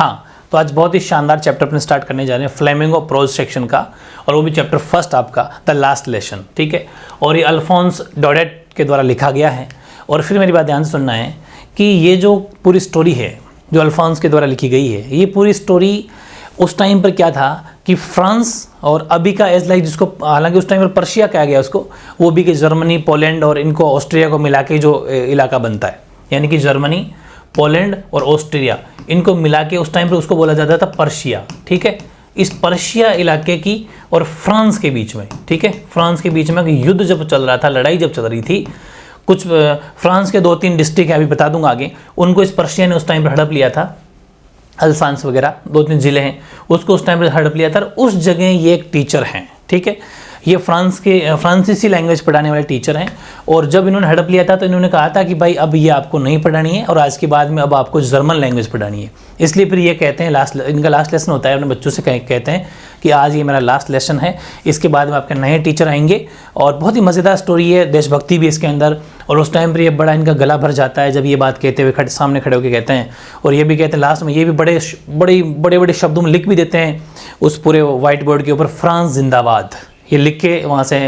हाँ, तो आज बहुत ही शानदार चैप्टर अपने स्टार्ट करने जा रहे हैं फ्लेमिंगो प्रोज सेक्शन का, और वो भी चैप्टर फर्स्ट आपका द लास्ट लेसन। ठीक है, और ये अल्फोंस डॉडेट के द्वारा लिखा गया है। और फिर मेरी बात ध्यान से सुनना है कि ये जो पूरी स्टोरी है जो अल्फोंस के द्वारा लिखी गई है, ये पूरी स्टोरी उस टाइम पर क्या था कि फ्रांस और अभी का एज लाइक जिसको हालांकि उस टाइम पर पर्शिया कहा गया उसको, वो भी कि जर्मनी, पोलैंड और इनको ऑस्ट्रिया को मिला के जो इलाका बनता है, यानी कि जर्मनी, पोलैंड और ऑस्ट्रिया इनको मिला के उस टाइम पर उसको बोला जाता था पर्शिया। ठीक है, इस पर्शिया इलाके की और फ्रांस के बीच में, ठीक है, फ्रांस के बीच में युद्ध जब चल रहा था, लड़ाई जब चल रही थी, कुछ फ्रांस के 2-3 डिस्ट्रिक्ट है, अभी बता दूंगा आगे, उनको इस पर्शिया ने उस टाइम पर हड़प लिया था। अल्सांस वगैरह 2-3 ज़िले हैं, उसको उस टाइम पर हड़प लिया था। उस जगह ये एक टीचर हैं, ठीक है, ये फ्रांसीसी लैंग्वेज पढ़ाने वाले टीचर हैं। और जब इन्होंने हड़प लिया था तो इन्होंने कहा था कि भाई अब ये आपको नहीं पढ़ानी है और आज के बाद में अब आपको जर्मन लैंग्वेज पढ़ानी है। इसलिए फिर ये कहते हैं इनका लास्ट लेसन होता है, अपने बच्चों से कहते हैं कि आज ये मेरा लास्ट लेसन है, इसके बाद में आपके नए टीचर आएंगे। और बहुत ही मज़ेदार स्टोरी है, देशभक्ति भी इसके अंदर। और उस टाइम पर ये बड़ा इनका गला भर जाता है जब ये बात कहते हुए सामने खड़े होकर कहते हैं। और ये भी कहते हैं लास्ट में, ये भी बड़े शब्दों में लिख भी देते हैं उस पूरे वाइट बोर्ड के ऊपर, फ्रांस जिंदाबाद, ये लिख के वहाँ से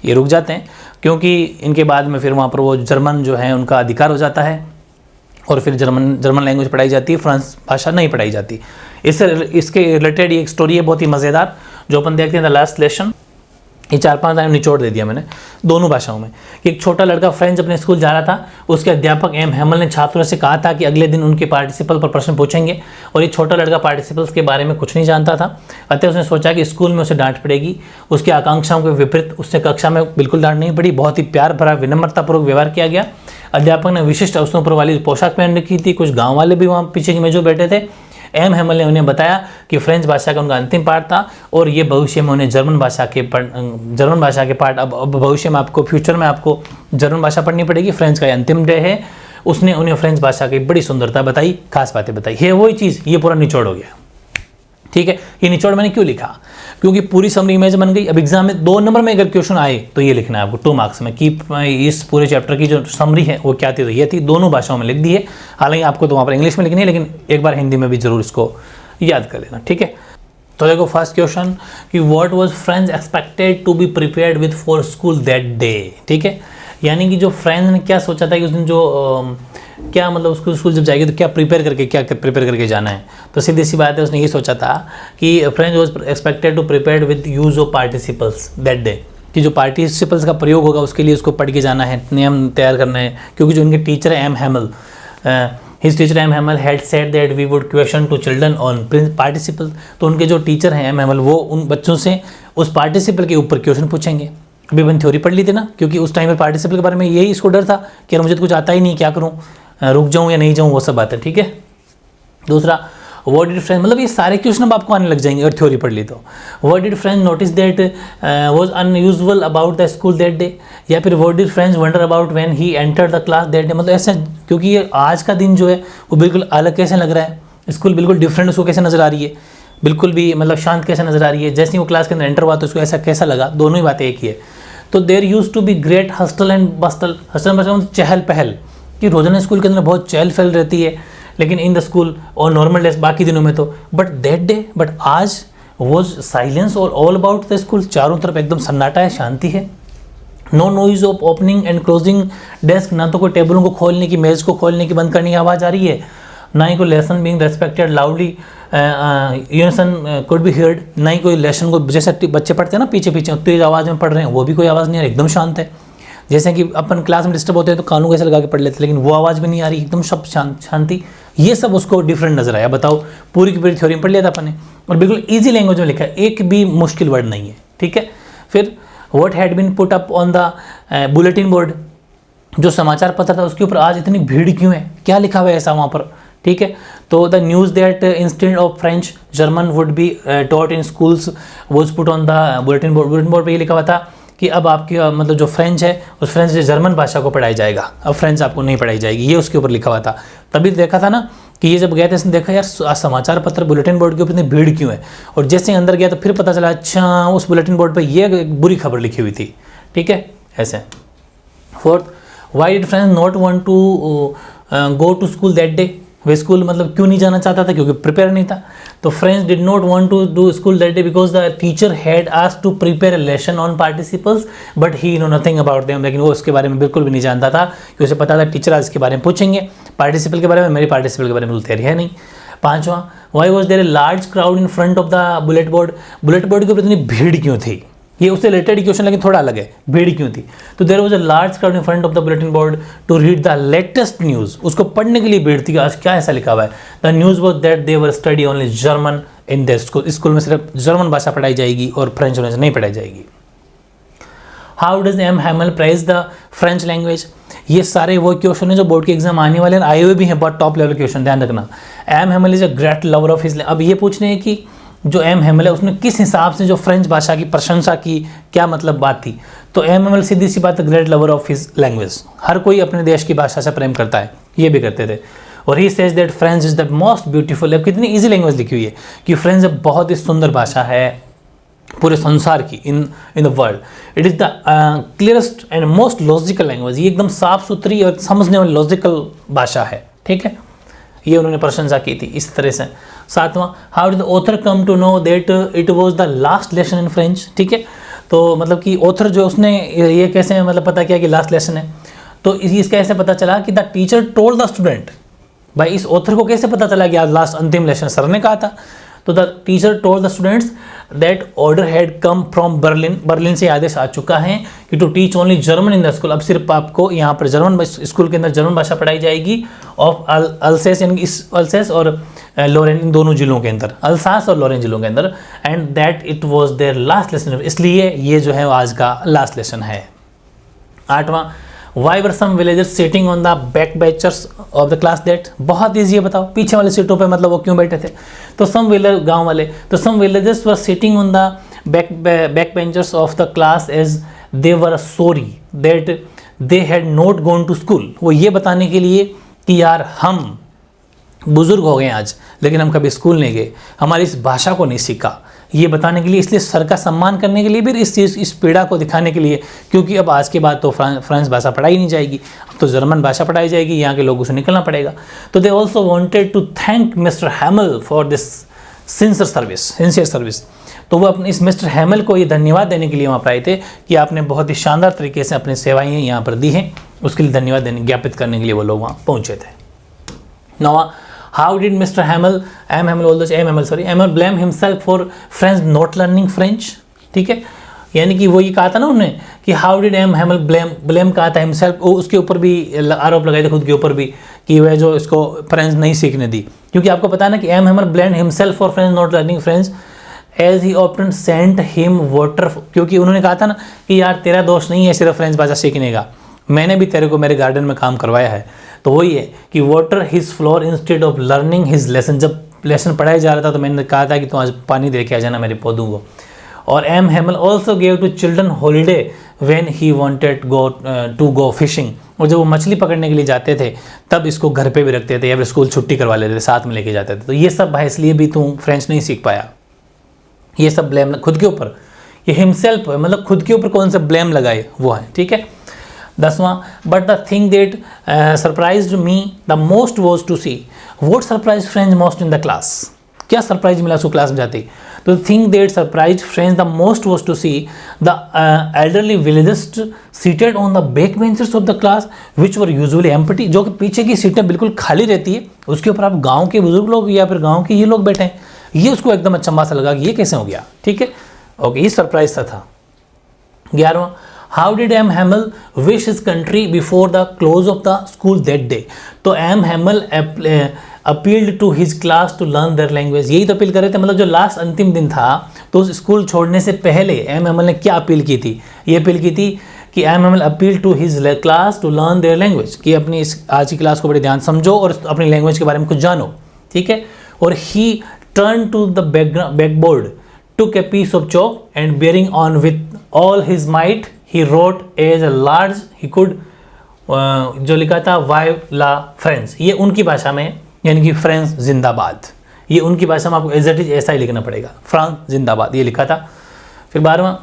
ये रुक जाते हैं, क्योंकि इनके बाद में फिर वहाँ पर वो जर्मन जो है उनका अधिकार हो जाता है और फिर जर्मन लैंग्वेज पढ़ाई जाती है, फ्रांस भाषा नहीं पढ़ाई जाती। इसके रिलेटेड ये एक स्टोरी है बहुत ही मज़ेदार, जो अपन देखते हैं द लास्ट लेसन। ये 4-5 टाइम निचोड़ दे दिया मैंने दोनों भाषाओं में कि एक छोटा लड़का फ्रेंच अपने स्कूल जा रहा था, उसके अध्यापक एम हैमल ने छात्रों से कहा था कि अगले दिन उनके पार्टिसिपल पर प्रश्न पूछेंगे। और ये छोटा लड़का पार्टिसिपल्स के बारे में कुछ नहीं जानता था, अतः उसने सोचा कि स्कूल में उसे डांट पड़ेगी। उसकी आकांक्षाओं के विपरीत उससे कक्षा में बिल्कुल डांट नहीं पड़ी, बहुत ही प्यार भरा विनम्रतापूर्वक व्यवहार किया गया। अध्यापक ने विशिष्ट अवसरों पर वाली पोशाक पहन रखी थी, कुछ गाँव वाले भी वहाँ पीछे की मेजों बैठे थे। एम हैमल ने उन्हें बताया कि फ्रेंच भाषा का उनका अंतिम पार्ट था और ये भविष्य में उन्हें जर्मन भाषा के पार्ट, अब भविष्य में आपको, फ्यूचर में आपको जर्मन भाषा पढ़नी पड़ेगी, फ्रेंच का अंतिम डे है। उसने उन्हें फ्रेंच भाषा की बड़ी सुंदरता बताई, खास बातें बताई। ये वही चीज़, ये पूरा निचोड़ हो गया। ठीक है, ये निचोड़ मैंने क्यों लिखा, क्योंकि पूरी समरी इमेज बन गई। अब एग्जाम में 2 नंबर में अगर क्वेश्चन आए तो ये लिखना है आपको 2 मार्क्स में कि इस पूरे चैप्टर की जो समरी है वो क्या थी, तो ये थी, दोनों भाषाओं में लिख दी है। हालांकि आपको तो वहाँ पर इंग्लिश में लिखनी है, लेकिन एक बार हिंदी में भी जरूर इसको याद कर लेना। ठीक है, तो देखो फर्स्ट क्वेश्चन कि what was French expected to be prepared with for school that day. ठीक है, यानी कि जो फ्रेंच ने क्या सोचा था कि उस दिन जो क्या मतलब उसको स्कूल जब जाएगी तो क्या प्रिपेयर करके जाना है। तो सीधी सी बात है, उसने ये सोचा था कि French was expected to prepared with use of participles that day, कि जो पार्टिसिपल्स का प्रयोग होगा उसके लिए उसको पढ़ के जाना है, नियम तैयार करना है। क्योंकि जो उनके टीचर है M Hamel, his teacher M Hamel had said that we would question to children on participle. तो उनके जो टीचर हैं एम हैमल, वो उन बच्चों से उस पार्टिसिपल के ऊपर क्वेश्चन पूछेंगे। अभी मैंने थ्योरी पढ़ ली थी ना, क्योंकि उस टाइम में पार्टिसिपल के बारे में यही इसको डर था कि मुझे तो कुछ आता ही नहीं, क्या करूँ, रुक जाऊँ या नहीं जाऊँ, वो सब बात है। ठीक है, दूसरा व्हाट डिड फ्रेंच, मतलब ये सारे क्वेश्चन अब आपको आने लग जाएंगे अगर थ्योरी पढ़ ली तो। What did French notice that was unusual about the school that day, या फिर what did French wonder about when he entered the class that day. मतलब ऐसे, क्योंकि ये आज का दिन जो है वो बिल्कुल अलग कैसे लग रहा है, स्कूल बिल्कुल डिफरेंट उसको कैसे नज़र आ रही है, बिल्कुल भी मतलब शांत कैसे नज़र आ रही है। जैसे ही वो क्लास के अंदर एंटर हुआ तो उसको ऐसा कैसा लगा, दोनों ही बातें एक ही है। तो there used to be great hustle and bustle, hustle मतलब चहल पहल, कि रोजाना स्कूल के अंदर बहुत चहल पहल रहती है, लेकिन इन द स्कूल और नॉर्मल डेज बाकी दिनों में तो, बट आज वॉज साइलेंस और ऑल अबाउट द स्कूल, चारों तरफ एकदम सन्नाटा है, शांति है। No noise of opening and closing desk, ना तो कोई टेबलों को खोलने की, मेज को खोलने की बंद करने की आवाज़ आ रही है, ना ही कोई lesson being respected loudly unison could be heard, ना ही कोई लेसन को जैसे बच्चे पढ़ते हैं ना पीछे तेज आवाज़ में पढ़ रहे हैं, वो भी कोई आवाज़ नहीं आ रही, एकदम शांत है। जैसे कि अपन क्लास में डिस्टर्ब होते हैं तो कानों कैसे लगा के पढ़ लेते, लेकिन वो आवाज़ भी नहीं आ रही, एकदम सब शांति। ये सब उसको डिफरेंट नजर आया। बताओ, पूरी की पूरी थ्योरी में पढ़ लिया था अपन ने, और बिल्कुल ईजी लैंग्वेज में लिखा है, एक भी मुश्किल वर्ड नहीं है। ठीक है, फिर what had been put up on the bulletin board, जो समाचार पत्र था उसके ऊपर आज इतनी भीड़ क्यों है, क्या लिखा हुआ है ऐसा वहाँ पर। ठीक है, तो the news that instead of French German would be taught in schools was put on the bulletin board. Bulletin board पर ये लिखा हुआ था कि अब आपकी मतलब जो फ्रेंच है उस फ्रेंच से जर्मन भाषा को पढ़ाई जाएगा, अब फ्रेंच आपको नहीं पढ़ाई जाएगी, ये उसके ऊपर लिखा हुआ था। तभी देखा था ना कि ये जब गया था इसने देखा यार समाचार पत्र बुलेटिन बोर्ड के ऊपर इतनी भीड़ क्यों है, और जैसे ही अंदर गया तो फिर पता चला अच्छा उस बुलेटिन बोर्ड पर ये बुरी खबर लिखी हुई थी। ठीक है, ऐसे। Fourth, why did French not want to go to school that day, वे स्कूल मतलब क्यों नहीं जाना चाहता था, क्योंकि प्रिपेयर नहीं था। तो French did not want to do school that day because the teacher had asked to prepare a lesson on participles but he know nothing about them. लेकिन वो उसके बारे में बिल्कुल भी नहीं जानता था, कि उसे पता था टीचर आज इसके बारे में पूछेंगे, पार्टिसिपल के बारे में, मेरी पार्टिसिपल के बारे में बिल्कुल तैयारी है नहीं। पांचवा, why was there a large crowd in front of the bullet board. Bullet board के ऊपर इतनी भीड़ क्यों थी, ये उससे रिलेटेड क्वेश्चन लेकिन थोड़ा अलग है, भीड़ क्यों थी। तो there was a large crowd in front of the bulletin board to read the latest news. उसको पढ़ने के लिए भीड़ थी, आज क्या ऐसा लिखा हुआ है। The news was that they were study only German in their school. School में सिर्फ जर्मन भाषा पढ़ाई जाएगी और फ्रेंच नहीं पढ़ाई जाएगी। How does M Hamel praise the French language. ये सारे वो क्वेश्चन है जो बोर्ड के एग्जाम आने वाले हैं, आए हुए भी हैं, बहुत टॉप लेवल क्वेश्चन, ध्यान रखना। M Hamel is a great lover of his. अब ये पूछने हैं कि जो एम हैमल है उसने किस हिसाब से जो फ्रेंच भाषा की प्रशंसा की, क्या मतलब बात थी। तो एम हैमल सीधी सी बात है, great lover of his language. हर कोई अपने देश की भाषा से प्रेम करता है, ये भी करते थे। और he says that French is the most beautiful. अब कितनी ईजी लैंग्वेज लिखी हुई है कि फ्रेंच बहुत ही सुंदर भाषा है पूरे संसार की, in the world. It is the clearest and most logical language. ये एकदम साफ सुथरी और समझने वाली लॉजिकल भाषा है, ठीक है। ये उन्होंने प्रशंसा की थी इस तरह से। सातवां, how did the author come to know that it was the last lesson in French, ठीक है। तो मतलब कि ऑथर जो उसने ये कैसे मतलब पता किया कि लास्ट लेसन है। तो इसका ऐसे पता चला कि the teacher told the student. भाई इस ऑथर को कैसे पता चला कि आज लास्ट अंतिम लेसन सर ने कहा था। तो the teacher told the students that order had come from Berlin. Berlin से आदेश आ चुका है कि to teach only German in the school. अब सिर्फ आपको यहाँ पर जर्मन स्कूल के अंदर जर्मन भाषा पढ़ाई जाएगी। ऑफ अल्सेस, यानी इस अल्सेस और लोरेन, इन दोनों जिलों के अंदर, अल्सास और लोरेन जिलों के अंदर। And that it was their last lesson, इसलिए ये जो है वो आज का लास्ट लेसन है। आठवां, why were some villagers sitting on the back benchers of the class that. बहुत ईजी है, बताओ पीछे वाले सीटों पे मतलब वो क्यों बैठे थे। तो सम विलेज, गांव वाले, तो some villagers were sitting on the back benchers of the class as they were sorry that they had not gone to school. वो ये बताने के लिए कि यार हम बुजुर्ग हो गए आज, लेकिन हम कभी स्कूल नहीं गए, हमारी इस भाषा को नहीं सीखा, ये बताने के लिए, इसलिए सर का सम्मान करने के लिए भी, इस पीड़ा को दिखाने के लिए, क्योंकि अब आज के बाद तो फ्रेंच भाषा पढ़ाई नहीं जाएगी, अब तो जर्मन भाषा पढ़ाई जाएगी, यहाँ के लोगों से निकलना पड़ेगा। तो they also wanted to thank mister Hamel for this sincere service. तो वो अपने इस मिस्टर हैमल को ये धन्यवाद देने के लिए वहाँ पर आए थे कि आपने बहुत ही शानदार तरीके से अपनी सेवाएं यहाँ पर दी हैं, उसके लिए धन्यवाद ज्ञापित करने के लिए वो लोग वहाँ पहुँचे थे। नौवां, how did mister Hamel, M Hamel blame himself for French not learning French, ठीक है। यानी कि वो ये कहा था ना उन्होंने कि how did M Hamel blame कहा था हिमसेल्फ, उसके ऊपर भी आरोप लगाए थे खुद के ऊपर भी कि वह जो इसको फ्रेंच नहीं सीखने दी। क्योंकि आपको पता है ना कि M Hamel blame himself for French not learning French as he often sent him water. क्योंकि उन्होंने कहा था ना कि यार तेरा दोष नहीं है सिर्फ फ्रेंच भाषा सीखने का, मैंने भी तेरे को मेरे गार्डन में काम करवाया है। तो वही है कि water his floor instead of learning his lesson. जब लेसन पढ़ाया जा रहा था तो मैंने कहा था कि तुम आज पानी दे के आ जाना मेरे पौधों को। और M Hamel also gave to children holiday when he wanted to go fishing. और जब वो मछली पकड़ने के लिए जाते थे तब इसको घर पे भी रखते थे या फिर स्कूल छुट्टी करवा लेते थे, साथ में लेके जाते थे। तो ये सब भाई इसलिए भी तुम फ्रेंच नहीं सीख पाया, ये सब ब्लेम खुद के ऊपर, ये हिमसेल्फ है, मतलब खुद के ऊपर कौन सा ब्लेम लगाए वो है, ठीक है। 10वां, but the thing that surprised me the most was to see what surprise French most in the class. क्या सरप्राइज मिला उसको क्लास में जाती। तो the thing that surprise French the most was to see the elderly villagers seated on the back benchers of the class which were usually empty. जो कि पीछे की सीटें बिल्कुल खाली रहती है, उसके ऊपर आप गाँव के बुजुर्ग लोग या फिर गाँव के ये लोग बैठे हैं। ये उसको एकदम अचंभा सा लगा कि ये कैसे हो गया, ठीक है। ओके, ये सरप्राइज सा था। 11वां, how did M Hamel wish his country before the close of the school that day. तो M Hamel appealed to his class to learn their language. यही तो अपील कर रहे थे, मतलब जो लास्ट अंतिम दिन था तो उस स्कूल छोड़ने से पहले एम हैमल ने क्या अपील की थी। ये अपील की थी कि M Hamel appeal to his class to learn their language, कि अपनी इस आज की क्लास को बड़े ध्यान समझो और अपनी लैंग्वेज के बारे में कुछ जानो, ठीक है। और he turn to the backboard, took a piece of chalk and bearing on with all his might he wrote as large he could जो लिखा था वाइव ला फ्रेंच। ये उनकी भाषा में, यानी कि फ्रेंच जिंदाबाद, ये उनकी भाषा में आपको एज इट इज ऐसा ही लिखना पड़ेगा, फ्रांस जिंदाबाद, ये लिखा था। फिर 12वां,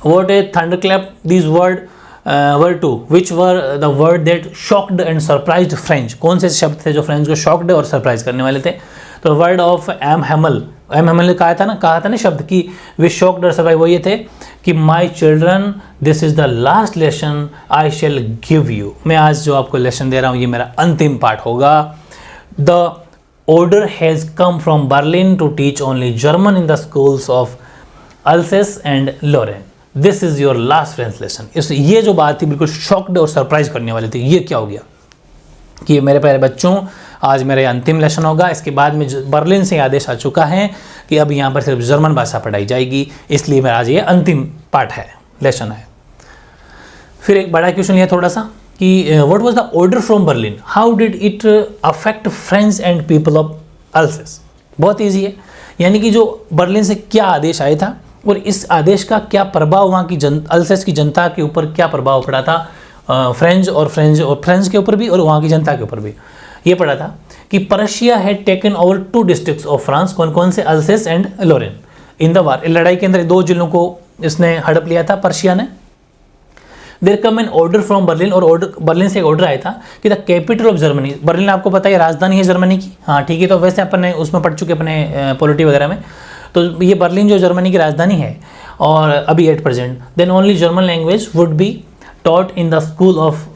what a thunderclap this word word 2 which were the word that shocked and surprised French, कौन से शब्द थे जो फ्रेंच को शॉक्ड और सरप्राइज करने वाले थे? तो वर्ड ऑफ एम हैमल ने कहा था ना शब्द कि विच शॉक्ड और सरप्राइज, वो ये थे कि my children this is the last lesson I shall give you, मैं आज जो आपको लेसन दे रहा हूँ ये मेरा अंतिम पाठ होगा। The order has come from Berlin to teach only German in the schools of Alsace and Lorraine. This is your last French lesson. इस ये जो बात थी बिल्कुल शॉक्ड और सरप्राइज करने वाली थी। ये क्या हो गया कि मेरे प्यारे बच्चों आज मेरा अंतिम लेसन होगा, इसके बाद में बर्लिन से आदेश आ चुका है कि अब यहाँ पर सिर्फ जर्मन भाषा पढ़ाई जाएगी, इसलिए मेरा आज ये अंतिम पाठ है, लेसन है। फिर एक बड़ा क्वेश्चन लिया थोड़ा सा कि what was the order from Berlin, how did it affect French and people of अल्सेस। बहुत ईजी है, यानी कि जो बर्लिन से क्या आदेश आया था और इस आदेश का क्या प्रभाव वहाँ की अल्सेस की जनता के ऊपर क्या प्रभाव पड़ा था, फ्रेंच के ऊपर भी और वहाँ की जनता के ऊपर भी। ये पड़ा था कि Persia had taken over 2 districts of France, कौन कौन से? अल्सेस and Lorraine. In the war, लड़ाई के अंदर 2 जिलों को इसने हड़प लिया था पर्शिया ने। देर कम एन ऑर्डर फ्रॉम बर्लिन, और बर्लिन से एक ऑर्डर आया था कि the capital of Germany, Berlin आपको पता है राजधानी है जर्मनी की, हाँ ठीक है, तो वैसे अपन ने उसमें पढ़ चुके अपने पॉलिटी वगैरह में, तो ये बर्लिन जो जर्मनी की राजधानी है और अभी at present, then only German language would be taught in the school of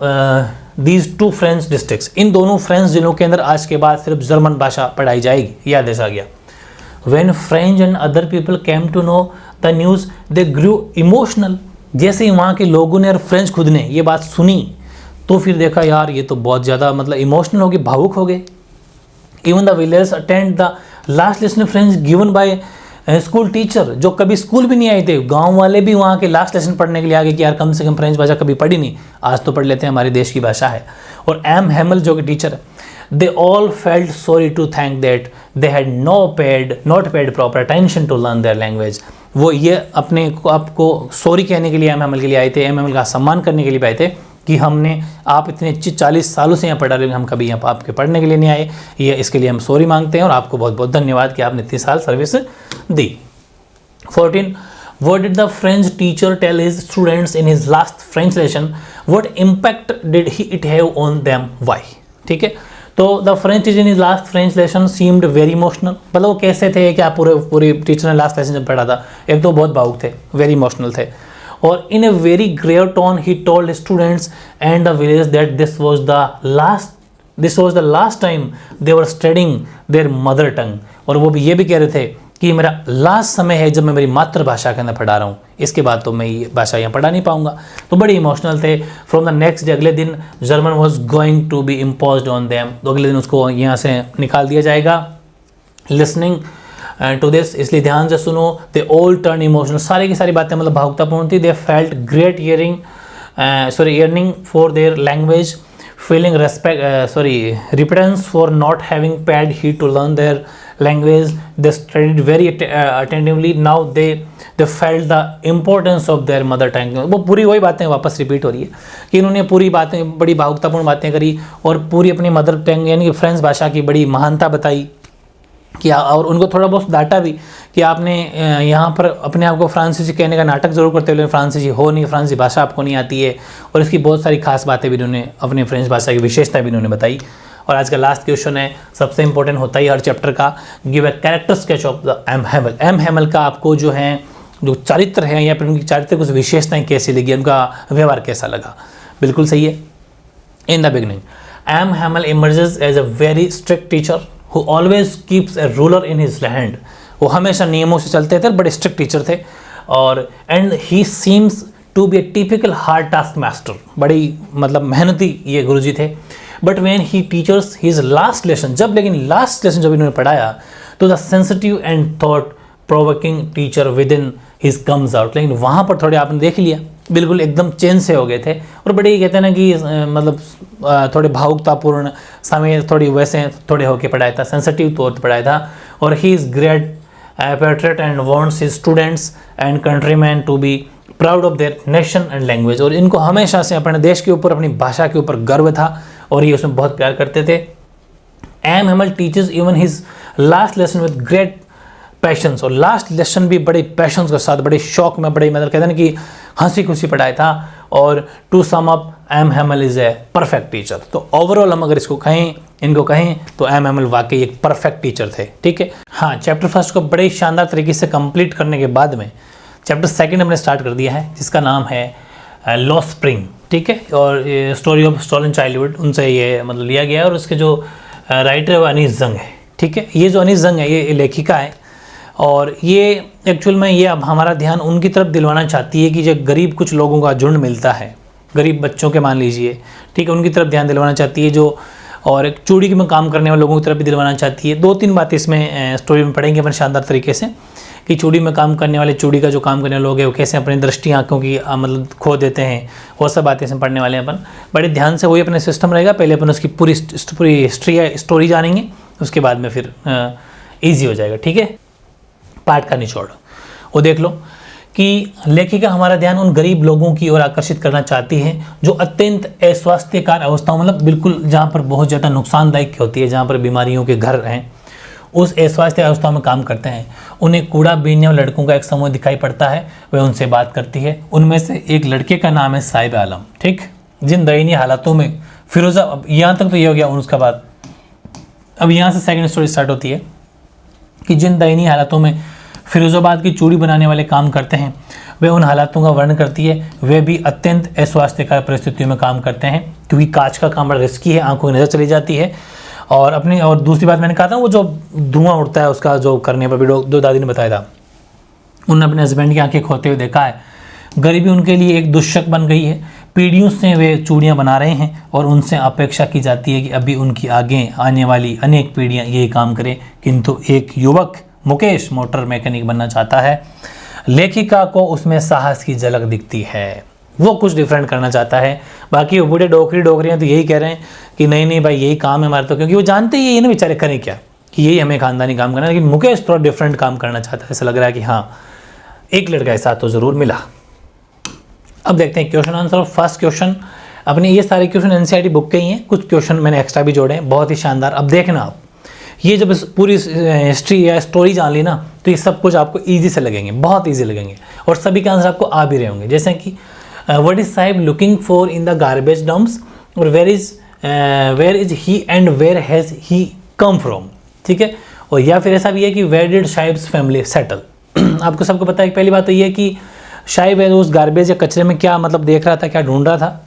these 2 French districts. इन दोनों फ्रेंच जिलों के अंदर आज के बाद सिर्फ जर्मन भाषा पढ़ाई जाएगी, यह आदेश आ गया। When French and other people came to know the news they grew emotional, जैसे ही वहाँ के लोगों ने और फ्रेंच खुद ने ये बात सुनी तो फिर देखा यार ये तो बहुत ज़्यादा मतलब इमोशनल हो गए, भावुक हो गए। Even the villagers attend the last lesson French given by school teacher, जो कभी स्कूल भी नहीं आए थे, गांव वाले भी वहाँ के लास्ट लेसन पढ़ने के लिए आ गए कि यार कम से कम फ्रेंच भाषा कभी पढ़ी नहीं, आज तो पढ़ लेते हैं, हमारे देश की भाषा है। और एम हैमल जो कि टीचर है, they all felt sorry to thank that they had not paid proper attention to learn their language। वो ये अपने आपको सॉरी कहने के लिए एम हैमल के लिए आए थे, एम हैमल का सम्मान करने के लिए आए थे कि हमने आप इतने 40 सालों से यहाँ पढ़ा रहे, हम कभी यहाँ आपके पढ़ने के लिए नहीं आए, ये इसके लिए हम सॉरी मांगते हैं और आपको बहुत बहुत धन्यवाद कि आपने इतने साल service the. 14 What did the French teacher tell his students in his last French lesson? What impact did it have on them? Why? ठीक है, तो the French teacher in his last French lesson seemed very emotional, मतलब वो कैसे थे कि आप पूरी टीचर ने लास्ट लेसन जब पढ़ा था, एक तो बहुत भावुक थे, वेरी इमोशनल थे, और in a very grave tone he told students and the village that this was the last time they were studying their mother tongue, और वो भी ये भी कह रहे थे कि मेरा लास्ट समय है जब मैं मेरी मातृभाषा के अंदर पढ़ा रहा हूँ, इसके बाद तो मैं ये भाषा यहाँ पढ़ा नहीं पाऊंगा। तो बड़े इमोशनल थे। फ्रॉम द नेक्स्ट डे, अगले दिन German was going to be imposed on them, तो अगले दिन उसको यहाँ से निकाल दिया जाएगा। लिसनिंग टू दिस, इसलिए ध्यान से सुनो, दे ऑल टर्न इमोशनल, सारी की सारी बातें मतलब भावुकतापूर्ण थी। They felt great yearning for their language, feeling repentance for not having paid heed to learn their language. They studied very attentively. Now they felt the importance of their mother tongue. वो पूरी वही बातें वापस repeat हो रही है कि इन्होंने पूरी बातें, बड़ी भावुकतापूर्ण बातें करी और पूरी अपनी मदर टंग यानी कि फ्रेंच भाषा की बड़ी महानता बताई कि, और उनको थोड़ा बहुत डांटा भी कि आपने यहाँ पर अपने आप को फ्रांसीसी कहने का नाटक जरूर करते हुए फ्रांसीसी हो नहीं, फ्रांसीसी भाषा आपको नहीं आती है, और इसकी बहुत सारी खास बातें भी इन्होंने अपनी फ्रेंच भाषा की विशेषता भी इन्होंने बताई। और आज का लास्ट क्वेश्चन है, सबसे इंपॉर्टेंट होता है हर चैप्टर का, give a character sketch of the M Hamel. M Hamel का आपको जो है जो चरित्र है या फिर उनकी चारित्र कुछ विशेषताएं कैसी लगी, उनका व्यवहार कैसा लगा। बिल्कुल सही है। In the beginning M Hamel emerges as a very strict teacher who always keeps a ruler in his hand। वो हमेशा नियमों से चलते थे, बड़े स्ट्रिक्ट टीचर थे, और and he seems to be a typical hard task master, बड़ी मतलब मेहनती ये गुरुजी थे। But when he teachers his last lesson, जब लेकिन लास्ट लेसन जब इन्होंने पढ़ाया तो the sensitive and thought provoking teacher within his comes out, लेकिन वहाँ पर थोड़े आपने देख लिया बिल्कुल एकदम चेंज से हो गए थे, और बड़े कहते हैं ना कि मतलब थोड़े भावुकतापूर्ण समय थोड़ी वैसे थोड़े होके पढ़ाया था, सेंसिटिव तौर पर पढ़ाया था। और he is great patriot and wants his students and countryman to be proud of their nation and language, और इनको हमेशा से अपने देश के ऊपर, अपनी भाषा के ऊपर गर्व था और ये उसमें बहुत प्यार करते थे। M Hamel teachers even his last lesson with great patience, और लास्ट लेसन भी बड़े पैशंस के साथ, बड़े शौक में, बड़े मतलब कहते हैं ना कि हंसी खुशी पढ़ाया था। और to sum up M Hamel is a perfect teacher. तो ओवरऑल हम अगर इसको कहें, इनको कहें, तो एम हैमल वाकई एक परफेक्ट टीचर थे। ठीक है, हाँ, चैप्टर फर्स्ट को बड़े शानदार तरीके से कंप्लीट करने के बाद में चैप्टर सेकंड हमने स्टार्ट कर दिया है, जिसका नाम है लॉस्ट स्प्रिंग। ठीक है, और स्टोरी ऑफ स्टोलन चाइल्डहुड उनसे ये मतलब लिया गया है, और उसके जो राइटर है वो अनीस जंग है। ठीक है, ये जो अनीस जंग है ये लेखिका है, और ये एक्चुअल में ये अब हमारा ध्यान उनकी तरफ दिलवाना चाहती है कि जो गरीब कुछ लोगों का झुंड मिलता है, गरीब बच्चों के मान लीजिए, ठीक है, उनकी तरफ ध्यान दिलवाना चाहती है जो, और एक चूड़ी में काम करने वाले लोगों की तरफ भी दिलवाना चाहती है। 2-3 बातें इसमें स्टोरी में पढ़ेंगे अपन शानदार तरीके से, कि चूड़ी में काम करने वाले, चूड़ी का जो काम करने वाले लोग हैं वो कैसे अपनी दृष्टि आँखों की मतलब खो देते हैं, वो सब बातें इसमें पढ़ने वाले हैं अपन बड़े ध्यान से। वही अपने सिस्टम रहेगा, पहले अपन उसकी पूरी स्टोरी जानेंगे, उसके बाद में फिर ईजी हो जाएगा। ठीक है, पाठ का निचोड़ वो देख लो कि लेखिका हमारा ध्यान उन गरीब लोगों की ओर आकर्षित करना चाहती है जो अत्यंत अस्वास्थ्यकर अवस्थाओं, मतलब बिल्कुल जहाँ पर बहुत ज़्यादा नुकसानदायक होती है, जहाँ पर बीमारियों के घर हैं, उस अस्वास्थ्य अवस्था में काम करते हैं। उन्हें कूड़ा बीनने वाले लड़कों का एक समूह दिखाई पड़ता है, वह उनसे बात करती है। उनमें से एक लड़के का नाम है साहिब आलम। ठीक, जिन दयनीय हालातों में फिरोजा, अब यहाँ तक तो ये हो गया, उसका बाद अब यहाँ से सेकंड स्टोरी स्टार्ट होती है कि जिन दयनीय हालातों में फिरोजाबाद की चूड़ी बनाने वाले काम करते हैं, वे उन हालातों का वर्णन करती है। वे भी अत्यंत अस्वास्थ्यकर परिस्थितियों में काम करते हैं, क्योंकि कांच का काम बड़ा रिस्की है, आंखों की नज़र चली जाती है। और दूसरी बात मैंने कहा था, वो जो धुआं उड़ता है उसका जो करने पर भी दो दादी ने बताया था, उन्होंने अपने हस्बैंड की आंखें खोते हुए देखा है। गरीबी उनके लिए एक दुश्शक बन गई है। पीढ़ियों से वे चूड़ियाँ बना रहे हैं, और उनसे अपेक्षा की जाती है कि अभी उनकी आगे आने वाली अनेक पीढ़ियाँ यही काम करें। किंतु एक युवक मुकेश मोटर मैकेनिक बनना चाहता है। लेखिका को उसमें साहस की झलक दिखती है, वो कुछ डिफरेंट करना चाहता है। बाकी वो बूढ़े डोकरियाँ तो यही कह रहे हैं कि नहीं भाई यही काम है हमारा, तो क्योंकि वो जानते ही ये ना बेचारे करें क्या, कि यही हमें खानदानी काम करना है। लेकिन मुकेश थोड़ा डिफरेंट काम करना चाहता है। ऐसा लग रहा है कि हाँ, एक लड़का ऐसा तो ज़रूर मिला। अब देखते हैं क्वेश्चन आंसर। फर्स्ट क्वेश्चन, अपने ये सारे क्वेश्चन एनसीईआरटी बुक के ही हैं, कुछ क्वेश्चन मैंने एक्स्ट्रा भी जोड़े हैं, बहुत ही शानदार। अब देखना आप, ये जब पूरी हिस्ट्री या स्टोरी जान ली ना, तो ये सब कुछ आपको ईजी से लगेंगे, बहुत ईजी लगेंगे, और सभी के आंसर आपको आ भी रहे होंगे। जैसे कि what is Saheb looking for in the garbage dumps, और where is he and where has he come from. ठीक है, और या फिर ऐसा भी है कि where did Saheb's family settle. आपको सबको पता है कि पहली बात तो ये है कि साहिब है उस गार्बेज या कचरे में क्या मतलब देख रहा था, क्या ढूंढ रहा था,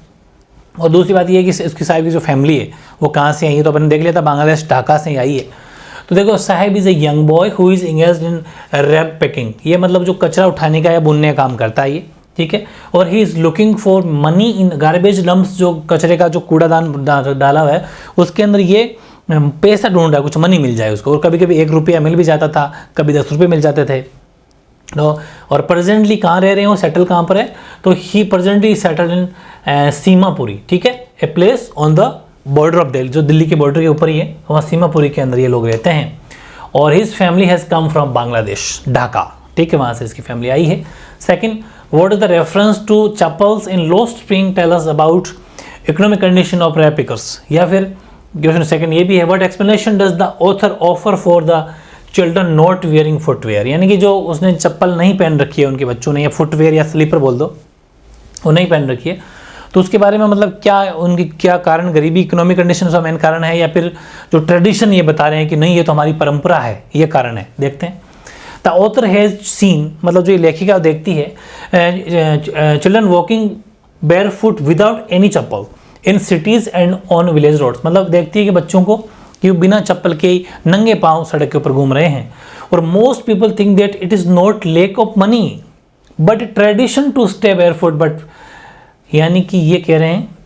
और दूसरी बात ये है कि उसकी साहिब की जो फैमिली है वो कहाँ से आई है, तो अपन देख लिया था बांग्लादेश ढाका से आई है। तो देखो, Saheb is a young boy who is engaged in rag picking, ये मतलब जो कचरा उठाने का या बुनने का काम करता है ये। ठीक है, और he is looking for money in garbage dumps, जो कचरे का जो कूड़ादान डाला हुआ है उसके अंदर ये पैसा ढूंढ रहा है, कुछ मनी मिल जाए उसको। और कभी कभी 1 रुपया मिल भी जाता था, कभी 10 रुपये मिल जाते थे। और प्रेजेंटली कहाँ रह रहे हो, सेटल कहाँ पर है, तो ही प्रेजेंटली सेटल इन सीमापुरी। ठीक है, a place on the border of Delhi, जो दिल्ली के बॉर्डर के ऊपर ही है, वहाँ सीमापुरी के अंदर ये लोग रहते हैं। और his family has come from Bangladesh Dhaka. ठीक है, वहाँ से इसकी फैमिली आई है। Second, what is the reference to chappals in Lost Spring tell us about economic condition of rag pickers, या फिर क्वेश्चन सेकंड ये भी है, what explanation does the author offer for the children not wearing footwear, यानी कि जो उसने चप्पल नहीं पहन रखी है उनके बच्चों ने, या फुटवेयर या स्लीपर बोल दो, वो नहीं पहन रखी है, तो उसके बारे में मतलब क्या उनकी क्या कारण, गरीबी, इकोनॉमिक कंडीशन का मेन कारण है, या फिर जो ट्रेडिशन ये बता रहे हैं कि नहीं ये तो हमारी परंपरा है, ये कारण है। देखते हैं। द ऑथर हैज़ सीन, मतलब जो ये लेखिका देखती है, children walking bare foot without any chappal in cities and on village roads, मतलब देखती है कि बच्चों को कि बिना चप्पल के नंगे पांव सड़क के ऊपर घूम रहे हैं। और most people think that it is not lack of money but tradition to stay barefoot, but यानी कि ये कह रहे हैं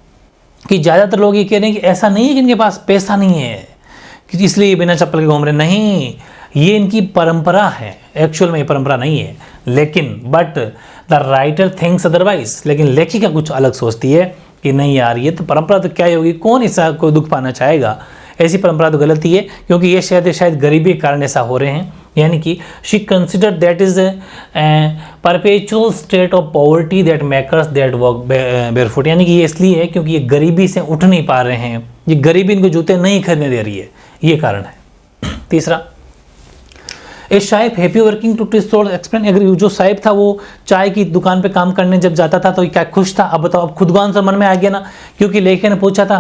कि ज़्यादातर लोग ये कह रहे हैं कि ऐसा नहीं है कि इनके पास पैसा नहीं है कि इसलिए बिना चप्पल के घूम रहे, नहीं, ये इनकी परंपरा है। एक्चुअल में ये परंपरा नहीं है, लेकिन but the writer thinks otherwise, लेकिन लेखिका कुछ अलग सोचती है कि नहीं यार ये तो परंपरा तो क्या ही होगी, कौन इसका कोई दुख पाना चाहेगा, ऐसी परंपरा तो गलत ही है, क्योंकि ये शायद गरीबी के कारण ऐसा हो रहे हैं। यानी कि she consider that is perpetual state of poverty that makers that walk barefoot, यानी कि ये इसलिए है क्योंकि ये गरीबी से उठ नहीं पा रहे हैं, ये गरीबी इनको जूते नहीं खरीदने दे रही है, ये कारण है। तीसरा, a Saheb happy working to tea stall explain. अगर जो साहिब था वो चाय की दुकान पे काम करने जब जाता था तो क्या खुश था? अब बताओ, अब खुद को आंसर मन में आ गया ना, क्योंकि लेखक ने पूछा था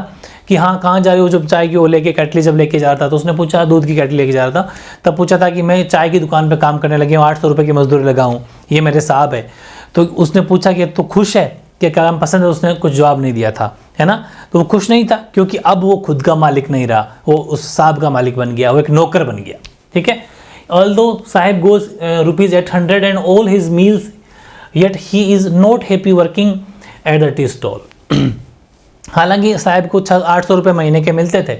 कि हाँ कहाँ जा रहे हो, जब चाय की वो लेके केटली जब लेके जा रहा था तो उसने पूछा, दूध की केटली लेके जा रहा था, तब पूछा था कि मैं चाय की दुकान पे काम करने लगी हूँ, 800 रुपये की मजदूरी लगा हूँ, ये मेरे साहब है। तो उसने पूछा कि तो खुश है, क्या काम पसंद है? उसने कुछ जवाब नहीं दिया था, है ना। तो वो खुश नहीं था क्योंकि अब वो खुद का मालिक नहीं रहा, वो उस साहब का मालिक बन गया, वो एक नौकर बन गया, ठीक है। Although Sahib goes ₹800 and all his meals yet he is not happy working at the tea stall. हालांकि साहिब को 800 रुपये महीने के मिलते थे,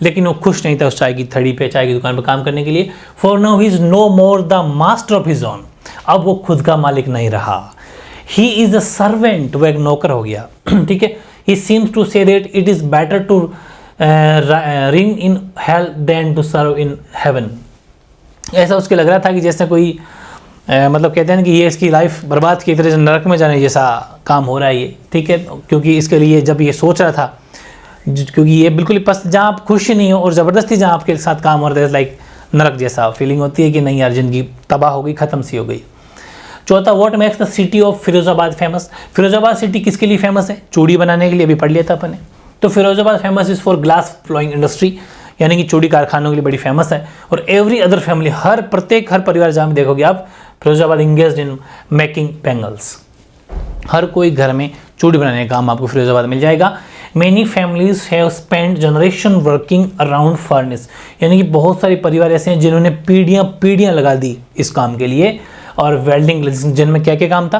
लेकिन वो खुश नहीं था उस चाय की थड़ी पे, चाय की दुकान पे काम करने के लिए। For now he is no more the master of his own, अब वो खुद का मालिक नहीं रहा। ही इज अ सर्वेंट, वो एक नौकर हो गया, ठीक है। He seems to say that it is better to रिंग in hell than to serve in heaven. ऐसा उसके लग रहा था कि जैसे कोई मतलब कहते हैं ना कि ये इसकी लाइफ बर्बाद की तरह से नरक में जाने जैसा काम हो रहा है ये, ठीक है। क्योंकि इसके लिए जब ये सोच रहा था, क्योंकि ये बिल्कुल ही जहाँ आप खुश ही नहीं हो और ज़बरदस्ती जहाँ आपके साथ काम हो रहा है, लाइक नरक जैसा फीलिंग होती है कि नहीं यार ज़िंदगी तबाह हो गई, ख़त्म सी हो गई। चौथा, what makes the city of Firozabad famous. Firozabad city किसके लिए फेमस है? चूड़ी बनाने के लिए, अभी पढ़ लिया था अपन ने। तो Firozabad famous is for glass blowing industry, यानी कि चूड़ी कारखानों के लिए बड़ी फेमस है। और एवरी अदर फैमिली, हर परिवार जहाँ भी देखोगे आप, Firozabad engaged in making bangles. हर कोई घर में चूड़ी बनाने का काम आपको फिरोजाबाद मिल जाएगा। Many families have spent generation working around furnace, यानी कि बहुत सारे परिवार ऐसे हैं जिन्होंने पीढ़ियाँ लगा दी इस काम के लिए। और वेल्डिंग, जिनमें क्या क्या काम था?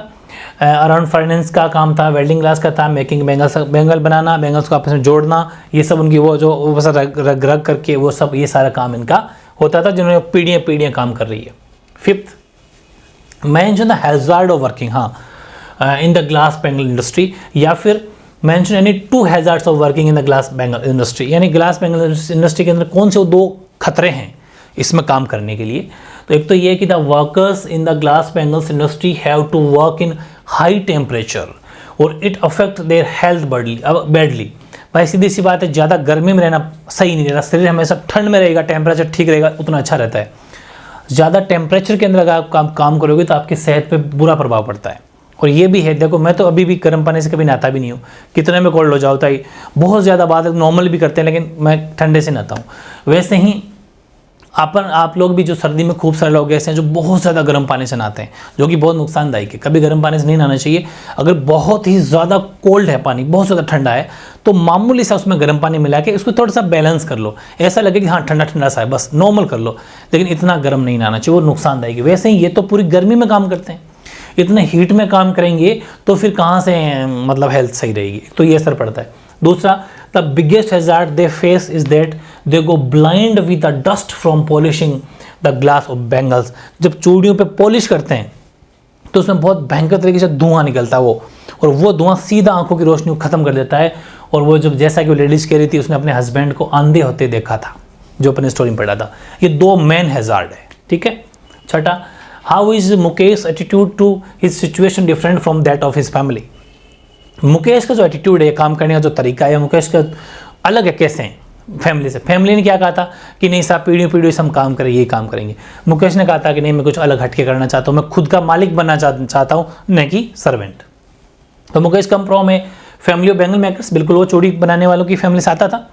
अराउंड फर्नेस का काम था, वेल्डिंग ग्लास का था, मेकिंग बैंगल्स, बैंगल बनाना, बैंगल्स को आपस में जोड़ना, ये सब उनकी वो जो बस रग करके वो सब, ये सारा काम इनका होता था, जिन्होंने पीढ़ियाँ काम कर रही है। Fifth, mention the hazard of working, हाँ in the glass bangle industry, या फिर mention any 2 hazards of working in the glass bangle industry, यानी ग्लास बैंगल इंडस्ट्री के अंदर कौन से वो 2 खतरे हैं इसमें काम करने के लिए। तो एक तो ये कि the workers in the glass bangles industry have to work in high temperature और it affect their health badly. भाई सीधी सी बात है, ज़्यादा गर्मी में रहना सही नहीं रहता, शरीर हमेशा ठंड में रहेगा, टेम्परेचर ठीक रहेगा उतना अच्छा रहता है। ज़्यादा टेम्परेचर के अंदर अगर आप काम करोगे तो आपकी सेहत पे बुरा प्रभाव पड़ता है। और ये भी है, देखो मैं तो अभी भी गर्म पानी से कभी नहाता भी नहीं हूँ, कितने में कोल्ड हो जाता है, बहुत ज़्यादा बात है, नॉर्मल भी करते हैं लेकिन मैं ठंडे से नहाता हूँ। वैसे ही आप लोग भी, जो सर्दी में खूब सारे लोग ऐसे हैं जो बहुत ज़्यादा गर्म पानी से नहाते हैं, जो कि बहुत नुकसानदायक है। कभी गर्म पानी से नहीं नहाना चाहिए। अगर बहुत ही ज़्यादा कोल्ड है पानी, बहुत ज़्यादा ठंडा है, तो मामूली सा उसमें गर्म पानी मिला के उसको थोड़ा सा बैलेंस कर लो, ऐसा लगे कि हाँ ठंडा ठंडा सा है, बस नॉर्मल कर लो, लेकिन इतना गर्म नहीं नहाना चाहिए, वो नुकसानदायक है। वैसे ही ये तो पूरी गर्मी में काम करते हैं, इतने हीट में काम करेंगे तो फिर कहाँ से मतलब हेल्थ सही रहेगी, तो ये असर पड़ता है। दूसरा, the biggest hazard they face is that they go blind with the dust from polishing the glass of bangles. जब चूड़ियों पे पॉलिश करते हैं तो उसमें बहुत भयंकर तरीके से धुआं निकलता है और वो धुआं सीधा आंखों की रोशनी को खत्म कर देता है। और वो जब, जैसा कि वो लेडीज़ कह रही थी, उसने अपने हस्बैंड को अंधे होते देखा था, जो अपने स्टोरी में पढ़ा था। ये 2 मेन हैजार्ड है, ठीक है। छठा, how is Mukesh attitude to his situation different from that of his family. Mukesh का जो एटीट्यूड है, काम करने का जो तरीका है, मुकेश का अलग है कैसे हैं फैमिली से। फैमिली ने क्या कहा था कि नहीं साहब पीढ़ी से हम काम करें, यही काम करेंगे। मुकेश ने कहा था कि नहीं, मैं कुछ अलग हटके करना चाहता हूँ, मैं खुद का मालिक बनना चाहता हूँ, न कि सर्वेंट। तो मुकेश कम फ्रॉम है फैमिली ऑफ बैंगल मेकर्स, बिल्कुल वो चूड़ी बनाने वालों की फैमिली से आता था।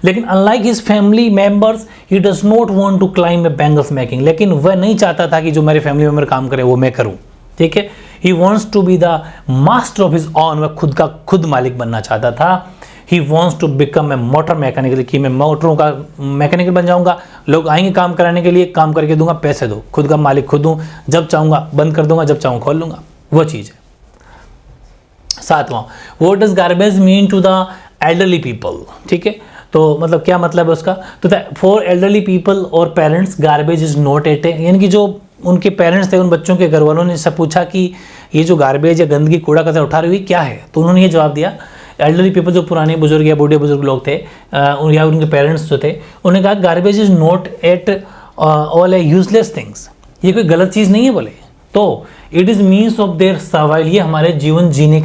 लेकिन unlike his family members he does not want to claim a bangles making, लेकिन वह नहीं चाहता था कि जो मेरे फैमिली मेंबर काम करे वो मैं करूँ, ठीक है। He wants to be the master of his own, वह खुद मालिक बनना चाहता था। He wants to become a motor mechanical, कि मैं मोटरों का मैकेनिकल बन जाऊंगा, लोग आएंगे काम कराने के लिए, काम करके दूंगा, पैसे दो, खुद का मालिक खुद हूँ, जब चाहूँगा बंद कर दूंगा, जब चाहूँ खोल लूँगा, वो चीज़ है। 7वां, what does garbage mean to the elderly people, ठीक है। तो मतलब क्या मतलब है उसका? तो फॉर एल्डरली पीपल और parents garbage is not at, यानी कि जो उनके पेरेंट्स थे, उन बच्चों के घर वालों ने सब पूछा कि ये जो गार्बेज या गंदगी कूड़ा कचरा उठा रही हुई क्या है, तो उन्होंने ये जवाब दिया, एल्डरली पीपल जो पुराने बुजुर्ग या बूढ़े बुजुर्ग लोग थे या उनके पेरेंट्स जो थे, उन्होंने कहा garbage is not at all A useless things, ये कोई गलत चीज़ नहीं है बोले, तो it is means of their survival, ये हमारे जीवन जीने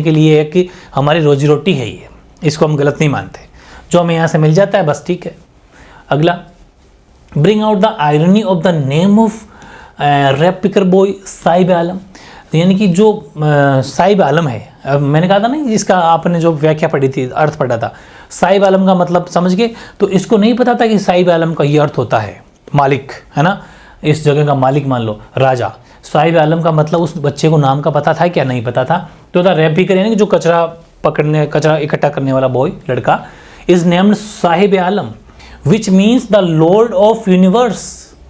के लिए है, कि हमारी रोजी रोटी है ये, इसको हम गलत नहीं मानते, जो हमें यहाँ से मिल जाता है बस ठीक है। अगला, bring out the irony of the name of rag picker boy Saheb Alam. यानी कि जो साहिब आलम है, मैंने कहा था ना इसका आपने जो व्याख्या पढ़ी थी, अर्थ पढ़ा था, साहिब आलम का मतलब समझ गए। तो इसको नहीं पता था कि साहिब आलम का ये अर्थ होता है मालिक, है ना, इस जगह का मालिक मान लो, राजा। साहिब आलम का मतलब उस बच्चे को नाम का पता था क्या? नहीं पता था। तो था रैप पिकर यानी कि जो कचरा पकड़ने, कचरा इकट्ठा करने वाला बॉय, लड़का, is named Sahib Alam which means the Lord of universe.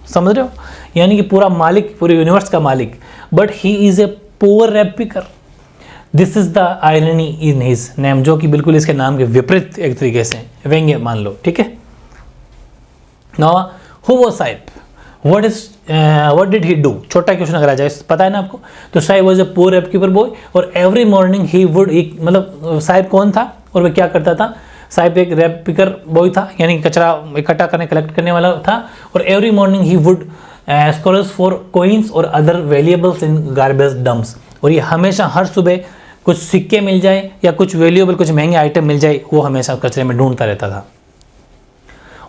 समझ रहे हो? यानी कि पूरा मालिक, पूरे यूनिवर्स का मालिक। But he is a poor rag picker, this is the irony in his name, जो कि बिल्कुल इसके नाम के विपरीत एक तरीके से व्यंग्य मान लो, ठीक है। Now who was Saheb, what did he do? छोटा क्वेश्चन अगर आ जाए, पता है ना आपको। तो Saheb was a poor rag keeper boy और एवरी मॉर्निंग ही वुड, मतलब साहिब कौन था और वह क्या करता था? साहिब एक रैप पिकर बॉय था, यानी कचरा इकट्ठा करने, कलेक्ट करने वाला था। और every morning he would scrolls for coins और other valuables in garbage dumps. और ये हमेशा हर सुबह कुछ सिक्के मिल जाए या कुछ वैल्यूएबल, कुछ महंगे आइटम मिल जाए, वो हमेशा कचरे में ढूंढता रहता था।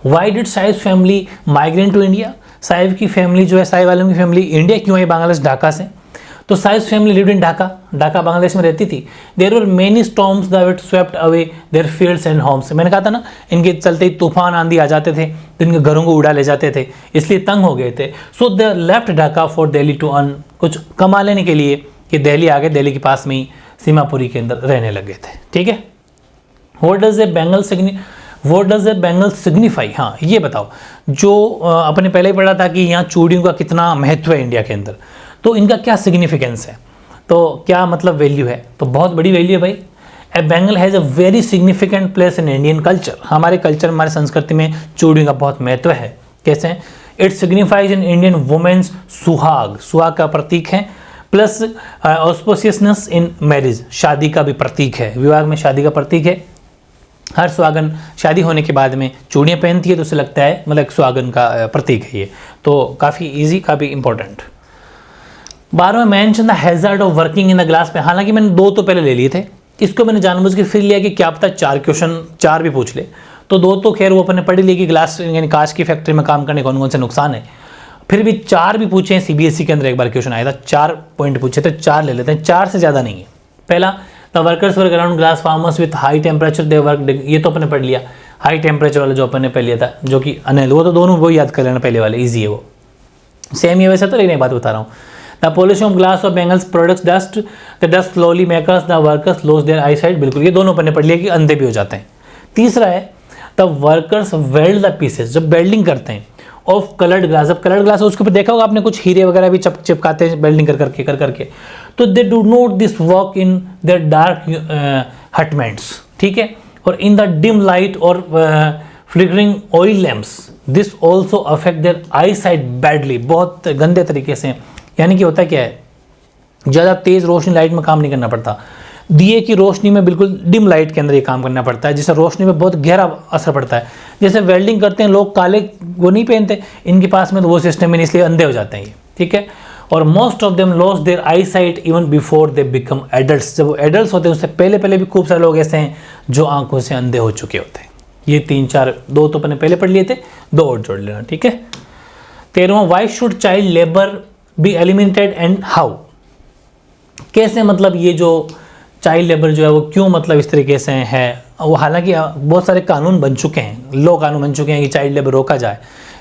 Why did Saheb family migrate to India? Saheb की फैमिली जो है, साहिब आलम की फैमिली इंडिया क्यों है? बांग्लादेश, ढाका से। तो Saheb family lived in Dhaka, Dhaka Bangladesh में रहती थी। There were many storms that swept away their fields and homes. मैंने कहा था ना, इनके चलते ही तूफान आंधी आ जाते थे तो इनके घरों को उड़ा ले जाते थे, इसलिए तंग हो गए थे। So they left Dhaka for Delhi to earn, कुछ कमा लेने के लिए कि दिल्ली आ गए, दिल्ली के पास में ही सीमापुरी के अंदर रहने लगे थे, ठीक है। What does a bangle signify? हाँ ये बताओ, जो अपने पहले ही पढ़ा था कि यहाँ चूड़ियों का कितना महत्व है इंडिया के अंदर, तो इनका क्या सिग्निफिकेंस है, तो क्या मतलब वैल्यू है? तो बहुत बड़ी वैल्यू है भाई। A bangle has a very significant place in Indian culture. हमारे कल्चर, हमारे संस्कृति में चूड़ियों का बहुत महत्व है। कैसे? It signifies in Indian women's suhaag, सुहाग का प्रतीक है, प्लस ऑस्पोसियसनेस इन मैरिज, शादी का भी प्रतीक है, विवाह में शादी का प्रतीक है। हर सुहागन शादी होने के बाद में चूड़ियाँ पहनती है तो उसे लगता है मतलब सुहागन का प्रतीक है ये। तो काफ़ी इजी, काफ़ी इंपॉर्टेंट। 12वां mention the hazard of working in the glass पे। हालांकि मैंने 2 तो पहले ले लिए थे, इसको मैंने जानबूझ के फिर लिया कि क्या पता 4 क्वेश्चन 4 भी पूछ ले। तो 2 तो खैर वो अपने पढ़ लिए कि ग्लास यानी कांच की फैक्ट्री में काम करने कौन कौन से नुकसान है। फिर भी 4 भी पूछे हैं, सीबीएसई के अंदर एक बार क्वेश्चन आया था, 4 पॉइंट पूछे थे, 4 ले लेते हैं, 4 से ज़्यादा नहीं है। पहला, the workers work around glass farmers with high temperature they work, ये तो अपने पढ़ लिया। हाई टेम्परेचर वाला जो अपने पढ़ लिया था, जो कि अनिल, वो तो दोनों वो याद कर लेना, पहले वाले ईजी है वो, सेम ही वैसे तो, लेकिन एक बात बता रहा हूँ। द पॉलिश ऑफ ग्लास और bangles products dust, the dust slowly makers the workers loss their eye sight, बिल्कुल ये दोनों अपने पढ़ लिया कि अंधे भी हो जाते हैं। तीसरा है the workers weld the pieces, जब बेल्डिंग करते हैं ऑफ कलर्ड ग्लास, जब कलर्ड ग्लास उसके ऊपर देखा होगा आपने, कुछ हीरे वगैरह भी चिपकाते हैं बेल्डिंग कर करके, तो they do not this work in their dark hutments, ठीक है, और इन द डिम लाइट और flickering oil lamps, this also affect their eye sight badly, बहुत गंदे तरीके से। यानी कि होता क्या है, ज़्यादा तेज़ रोशनी लाइट में काम नहीं करना पड़ता, दिए की रोशनी में बिल्कुल डिम लाइट के अंदर ये काम करना पड़ता है, जिससे रोशनी में बहुत गहरा असर पड़ता है। जैसे वेल्डिंग करते हैं लोग, काले वो नहीं पहनते, इनके पास में तो वो सिस्टम है, इसलिए अंधे हो जाते हैं ये, ठीक है। और most of them loss their eye sight even before they become adults, जब वो एडल्ट्स होते हैं उससे पहले भी खूब सारे लोग ऐसे हैं जो आंखों से अंधे हो चुके होते हैं। ये 3-4, 2 तो अपने पहले पढ़ लिए थे, 2 और जोड़ लेना, ठीक है। 13वां, why should child labour be eliminated and how, कैसे मतलब ये जो चाइल्ड लेबर जो है वो क्यों मतलब इस तरीके से है। वो हालांकि बहुत सारे कानून बन चुके हैं, लॉ कानून बन चुके हैं कि चाइल्ड लेबर रोका जाए,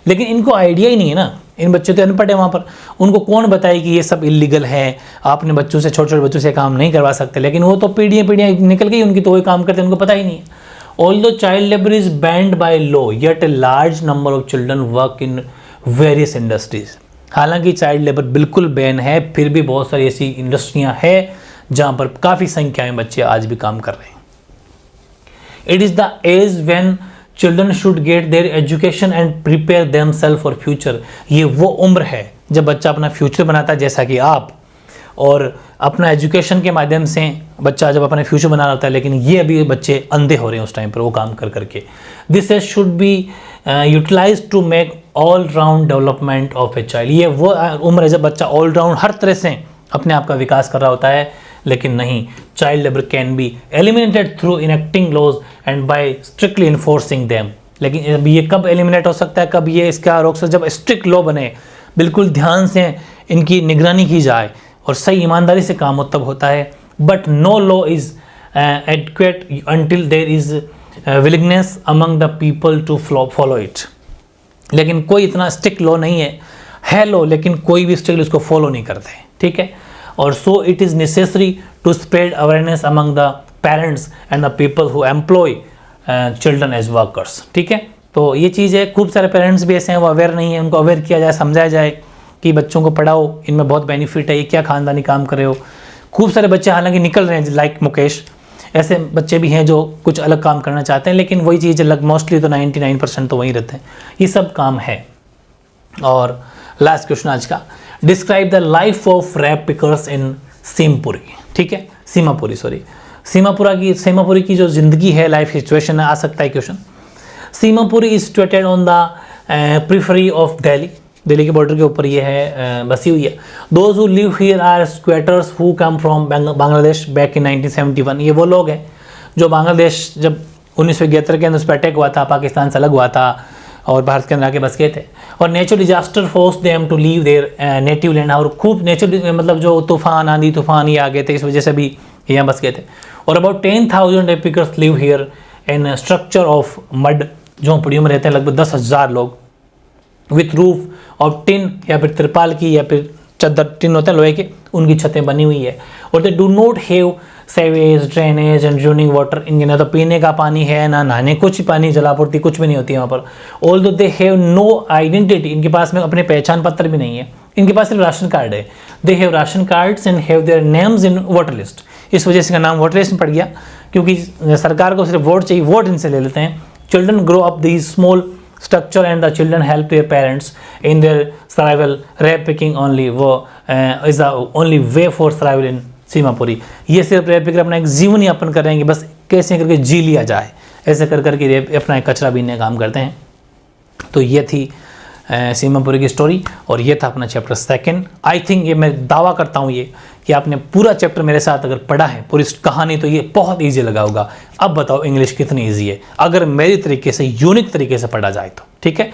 लेकिन इनको आइडिया ही नहीं है ना, इन बच्चे तो अनपढ़ है वहाँ पर, उनको कौन बताए कि ये सब इलीगल है, आपने बच्चों से, छोटे छोटे बच्चों से काम नहीं करवा सकते। लेकिन वो तो पीढ़ियाँ निकल गई उनकी, तो वही काम करते हैं, उनको पता ही नहीं है। Although child labour is band by law yet a large number of children work in various industries, हालांकि चाइल्ड लेबर बिल्कुल बैन है, फिर भी बहुत सारी ऐसी इंडस्ट्रियाँ हैं जहाँ पर काफ़ी संख्या में बच्चे आज भी काम कर रहे हैं। It is the age when children should get their education and prepare themselves for future, ये वो उम्र है जब बच्चा अपना फ्यूचर बनाता है, जैसा कि आप, और अपना एजुकेशन के माध्यम से बच्चा जब अपना फ्यूचर बना रहा होता है, लेकिन ये अभी बच्चे अंधे हो रहे हैं उस टाइम पर वो काम कर करके। This age should be utilise to make all round development of a child, ये वो उम्र है जब बच्चा ऑल राउंड हर तरह से अपने आप का विकास कर रहा होता है। लेकिन नहीं, child labour can be eliminated through enacting laws and by strictly enforcing them, लेकिन अब ये कब एलिमिनेट हो सकता है, कब ये इसका रोक सकता, जब स्ट्रिक्ट लॉ बने, बिल्कुल ध्यान से इनकी निगरानी की जाए और सही ईमानदारी से काम हो तब होता है। But no law is adequate until there is willingness among the people to follow it. लेकिन कोई इतना स्ट्रिक्ट लॉ नहीं है लॉ, लेकिन कोई भी स्ट्रिक्ट उसको फॉलो नहीं करते, ठीक है। और so it is necessary to spread awareness among the parents and the people who employ children as workers, ठीक है। तो ये चीज़ है, खूब सारे पेरेंट्स भी ऐसे हैं वो अवेयर नहीं है, उनको अवेयर किया जाए, समझाया जाए कि बच्चों को पढ़ाओ, इनमें बहुत बेनिफिट है, ये क्या खानदानी काम कर रहे हो। खूब सारे बच्चे हालांकि निकल रहे हैं लाइक मुकेश, ऐसे बच्चे भी हैं जो कुछ अलग काम करना चाहते हैं, लेकिन वही चीज़ अलग, मोस्टली तो 99% तो वहीं रहते हैं। ये सब काम है। और लास्ट क्वेश्चन आज का, describe the life of rag pickers in Seemapuri, ठीक है, सीमापुरी की जो ज़िंदगी है, लाइफ सिचुएशन है, आ सकता है question. Seemapuri is situated on the periphery of Delhi के बॉर्डर के ऊपर ये है, बसी हुई है। Those who live here are squatters who come from Bangladesh back in 1971। ये वो लोग हैं जो बांग्लादेश जब 1971 के अंदर उस पर अटैक हुआ था, पाकिस्तान से अलग हुआ था और भारत के अंदर आके बस गए थे। और natural disaster force them to leave their native land. और खूब नेचुरल मतलब जो तूफान, आंधी तूफान ये आ गए थे, इस वजह से भी यहाँ बस गए थे। और about 10,000 ragpickers live here in structure of mud. झोंपड़ियों में रहते हैं लगभग 10,000 लोग, विथ रूफ ऑफ टिन या फिर तिरपाल की या फिर चद्दर, टिन होते हैं लोहे के, उनकी छतें बनी हुई है। और they do not have sewage, drainage and drinking water. इनके ना तो पीने का पानी है, ना नहाने, कुछ पानी, जलापूर्ति कुछ भी नहीं होती है वहाँ पर। Although they have no identity, इनके पास में अपने पहचान पत्र भी नहीं है, इनके पास सिर्फ राशन कार्ड है। They have ration cards and have their names in voter list. इस वजह से इसका नाम वोटर लिस्ट में पड़ गया, क्योंकि सरकार को सिर्फ वोट चाहिए, वोट इनसे ले लेते हैं। Children grow up these small structure and the children help their parents in their survival. Rap picking only is the only way for survival in Seemapuri. ये सिर्फ रैप पिकर अपना एक जीवन यापन कर रहे हैं कि बस कैसे करके जी लिया जाए, ऐसे कर करके रैप अपना एक कचरा बीनने का काम करते हैं। तो ये थी सीमापुरी की स्टोरी और ये था अपना चैप्टर 2। आई थिंक ये मैं दावा करता हूँ ये कि आपने पूरा चैप्टर मेरे साथ अगर पढ़ा है, पूरी कहानी, तो ये बहुत ईजी लगा होगा। अब बताओ इंग्लिश कितनी ईजी है अगर मेरी तरीके से, यूनिक तरीके से पढ़ा जाए तो, ठीक है।